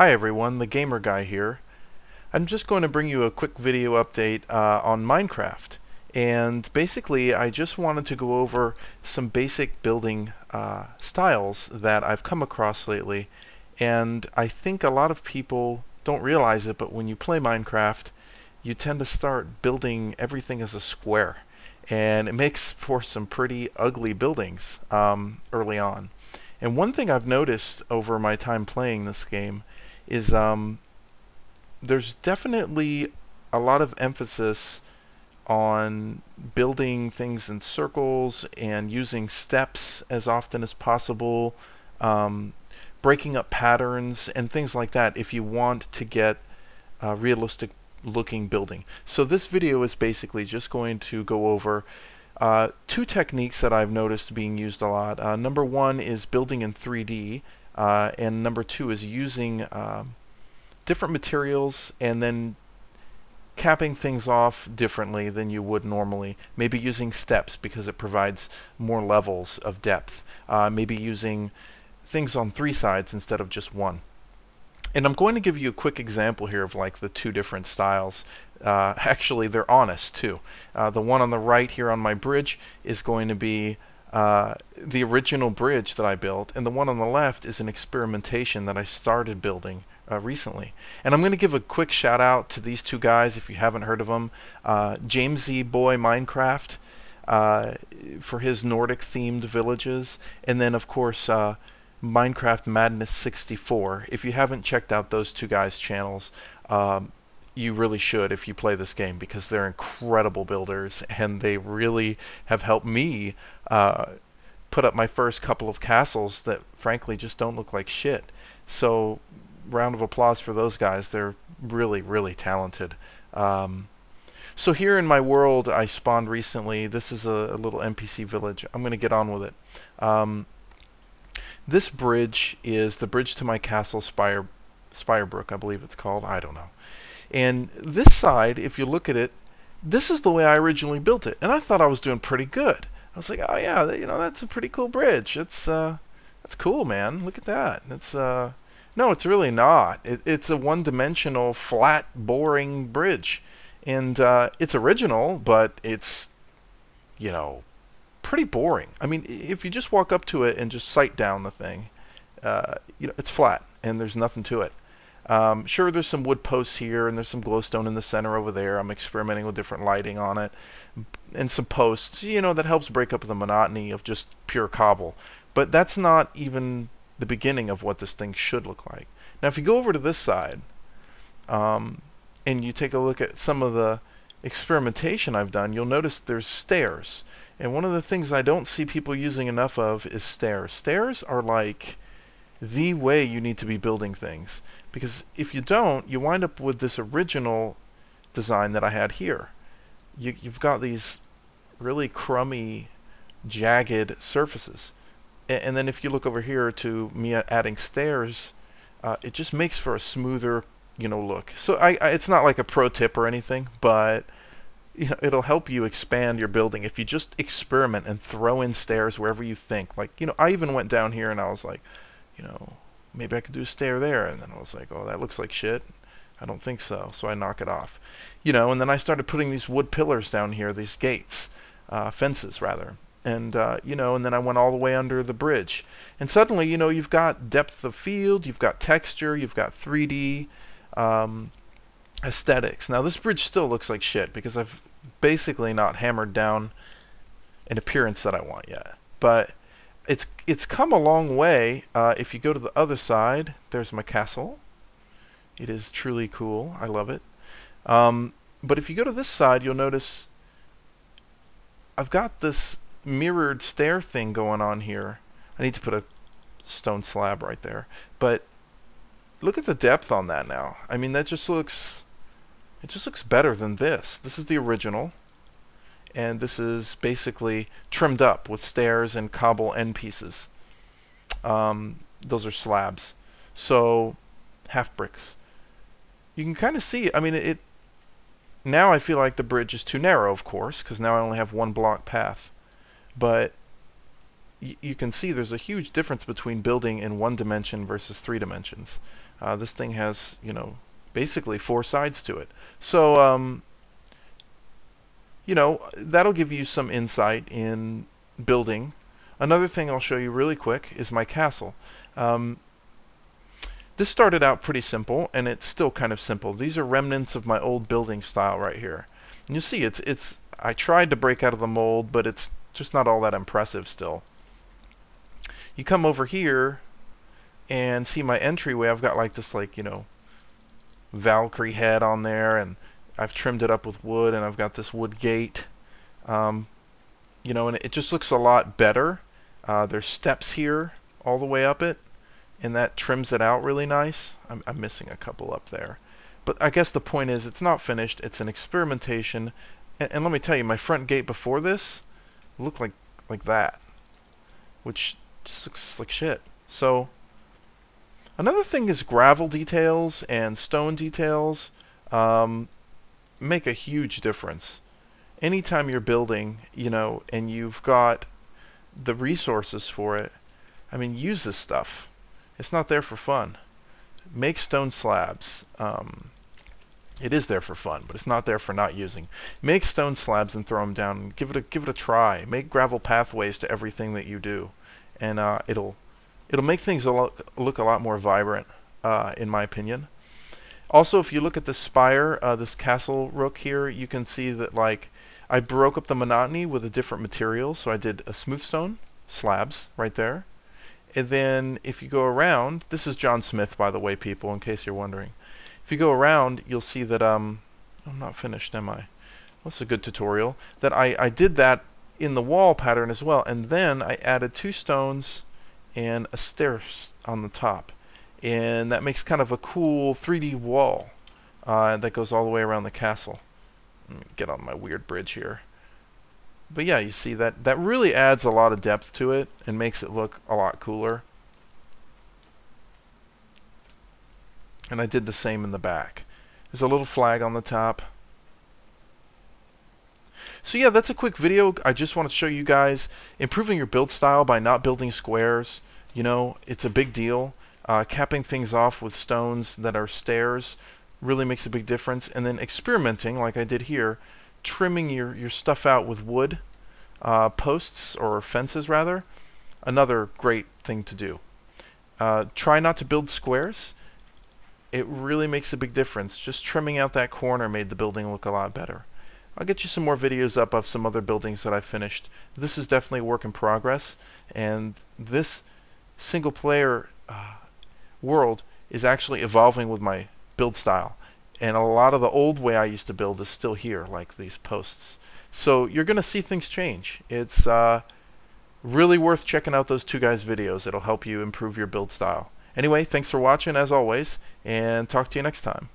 Hi everyone, the Gamer Guy here. I'm just going to bring you a quick video update on Minecraft. And basically I just wanted to go over some basic building styles that I've come across lately. And I think a lot of people don't realize it, but when you play Minecraft, you tend to start building everything as a square. And it makes for some pretty ugly buildings early on. And one thing I've noticed over my time playing this game is there's definitely a lot of emphasis on building things in circles and using steps as often as possible, breaking up patterns and things like that if you want to get a realistic looking building. So this video is basically just going to go over two techniques that I've noticed being used a lot. Number one is building in 3D, and number two is using different materials and then capping things off differently than you would normally. Maybe using steps because it provides more levels of depth. Maybe using things on three sides instead of just one. And I'm going to give you a quick example here of like the two different styles. Actually, they're honest too. The one on the right here on my bridge is going to be the original bridge that I built, and the one on the left is an experimentation that I started building recently. And I'm going to give a quick shout out to these two guys if you haven't heard of them. Jamesy Boy Minecraft for his Nordic themed villages, and then of course Minecraft Madness 64. If you haven't checked out those two guys' channels, you really should if you play this game, because they're incredible builders and they really have helped me put up my first couple of castles that frankly just don't look like shit. So round of applause for those guys. They're really talented. So here in my world I spawned recently. This is a little NPC village. I'm going to get on with it. This bridge is the bridge to my castle, Spirebrook, I believe it's called. I don't know. And this side, if you look at it, this is the way I originally built it. And I thought I was doing pretty good. I was like, oh yeah, that's a pretty cool bridge. That's cool, man. Look at that. No, it's really not. It's a one-dimensional, flat, boring bridge. And it's original, but it's, pretty boring. I mean, if you just walk up to it and just sight down the thing, it's flat and there's nothing to it. Sure, there's some wood posts here and there's some glowstone in the center over there. I'm experimenting with different lighting on it and some posts, that helps break up the monotony of just pure cobble. But that's not even the beginning of what this thing should look like. Now, if you go over to this side and you take a look at some of the experimentation I've done, you'll notice there's stairs. And one of the things I don't see people using enough of is stairs. Stairs are like the way you need to be building things, because if you don't, you wind up with this original design that I had here. You've got these really crummy, jagged surfaces. And then if you look over here to me adding stairs, it just makes for a smoother, look. So it's not like a pro tip or anything, but it'll help you expand your building if you just experiment and throw in stairs wherever you think. Like, I even went down here and I was like, maybe I could do a stair there, and then I was like, oh, that looks like shit. I don't think so. So I knock it off. And then I started putting these wood pillars down here, these gates, fences rather. And, and then I went all the way under the bridge. And suddenly, you've got depth of field, you've got texture, you've got 3D aesthetics. Now, this bridge still looks like shit because I've basically not hammered down an appearance that I want yet. But it's come a long way. If you go to the other side, there's my castle. It is truly cool. I love it. But if you go to this side, you'll notice I've got this mirrored stair thing going on here. I need to put a stone slab right there. But look at the depth on that now. I mean, it just looks better than this. This is the original. And this is basically trimmed up with stairs and cobble end pieces. Those are slabs. So, half bricks. You can kind of see, I mean, now I feel like the bridge is too narrow, of course, because now I only have one block path. But you can see there's a huge difference between building in one dimension versus 3 dimensions. This thing has, you know, basically 4 sides to it. So, you know, that'll give you some insight in building. Another thing I'll show you really quick is my castle. This started out pretty simple, and it's still kind of simple. These are remnants of my old building style right here. And you'll see I tried to break out of the mold, but it's just not all that impressive still. You come over here and see my entryway. I've got like this, like, you know, Valkyrie head on there, and I've trimmed it up with wood, and I've got this wood gate. You know, and it just looks a lot better. There's steps here all the way up it, and that trims it out really nice. I'm missing a couple up there. But I guess the point is, it's not finished. It's an experimentation. And let me tell you, my front gate before this looked like that, which just looks like shit. So another thing is gravel details and stone details make a huge difference. Anytime you're building, you know, and you've got the resources for it, I mean, use this stuff. It's not there for fun. Make stone slabs. It is there for fun, but it's not there for not using. Make stone slabs and throw them down. And give it a try. Make gravel pathways to everything that you do, and it'll make things look a lot more vibrant, in my opinion. Also, if you look at the spire, this castle rook here, you can see that, like, I broke up the monotony with a different material. So I did a smooth stone slabs right there. And then if you go around, this is John Smith, by the way, people, in case you're wondering. If you go around, you'll see that, I'm not finished, am I? Well, that's a good tutorial. That I did that in the wall pattern as well. And then I added 2 stones and a stair on the top. And that makes kind of a cool 3D wall that goes all the way around the castle. Let me get on my weird bridge here. But yeah, you see that really adds a lot of depth to it and makes it look a lot cooler. And I did the same in the back. There's a little flag on the top. So yeah, that's a quick video. I just want to show you guys improving your build style by not building squares. You know, it's a big deal. Capping things off with stones that are stairs really makes a big difference. And then experimenting, like I did here, trimming your stuff out with wood posts, or fences rather, another great thing to do. Try not to build squares. It really makes a big difference. Just trimming out that corner made the building look a lot better. I'll get you some more videos up of some other buildings that I finished. This is definitely a work in progress, and this single player world is actually evolving with my build style. And a lot of the old way I used to build is still here, like these posts. So you're going to see things change. It's really worth checking out those 2 guys' videos. It'll help you improve your build style. Anyway, thanks for watching as always, and talk to you next time.